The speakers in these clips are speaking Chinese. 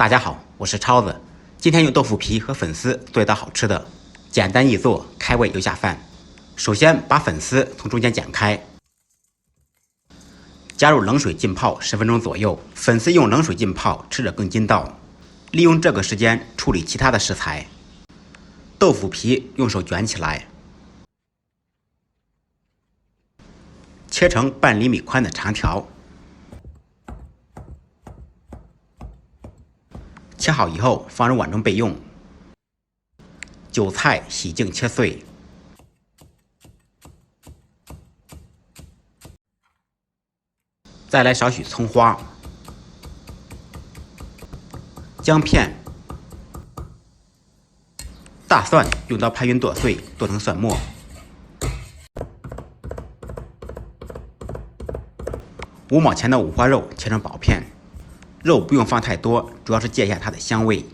大家好，我是超子。今天用豆腐皮和粉丝做一道好吃的，简单易做，开胃又下饭。首先把粉丝从中间剪开，加入冷水浸泡10分钟左右。粉丝用冷水浸泡，吃着更筋道。利用这个时间处理其他的食材。豆腐皮用手卷起来，切成半厘米宽的长条。切好以后放入碗中备用。韭菜洗净切碎，再来少许葱花、姜片、大蒜，用刀拍匀剁碎，剁成蒜末。5毛钱的五花肉切成薄片。肉不用放太多，主要是借一下它的香味。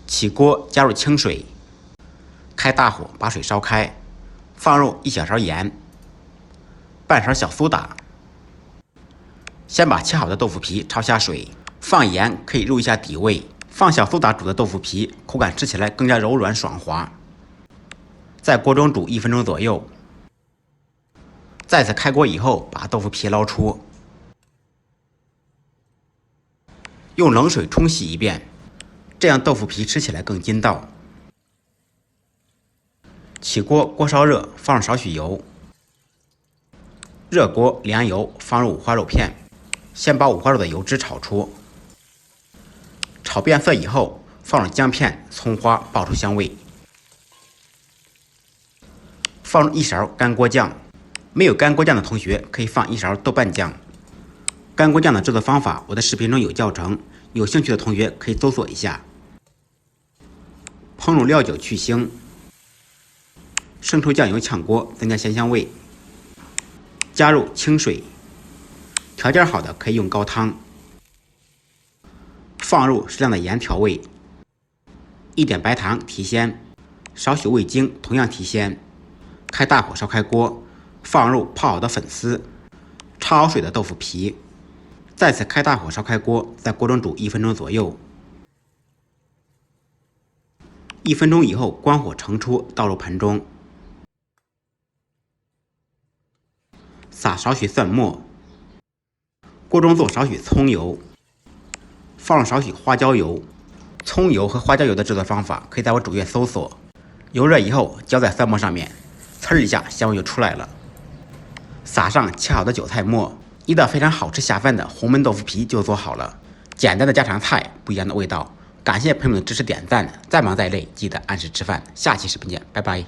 起锅加入清水，开大火把水烧开，放入1小勺盐，半勺小苏打。先把切好的豆腐皮焯下水，放盐可以入一下底味。放小苏打煮的豆腐皮，口感吃起来更加柔软爽滑。在锅中煮1分钟左右。再次开锅以后，把豆腐皮捞出。用冷水冲洗一遍，这样豆腐皮吃起来更筋道。起锅，锅烧热，放入少许油。热锅凉油，放入五花肉片，先把五花肉的油脂炒出。炒变色以后，放入姜片、葱花，爆出香味。放入1勺干锅酱，没有干锅酱的同学可以放1勺豆瓣酱。干锅酱的制作方法，我的视频中有教程，有兴趣的同学可以搜索一下。烹入料酒去腥，生抽酱油炝锅，增加鲜香味。加入清水，条件好的可以用高汤。放入适量的盐调味，一点白糖提鲜，少许味精同样提鲜。开大火烧开锅，放入泡好的粉丝，焯好水的豆腐皮。再次开大火烧开锅，在锅中煮1分钟左右。1分钟以后关火盛出，倒入盆中。撒少许蒜末。锅中做少许葱油，放入少许花椒油。葱油和花椒油的制作方法可以在我主页搜索。油热以后浇在蒜末上面，呲一下香味就出来了。撒上切好的韭菜末。一道非常好吃下饭的红焖豆腐皮就做好了，简单的家常菜，不一样的味道。感谢朋友们的支持点赞，再忙再累记得按时吃饭。下期视频见，拜拜。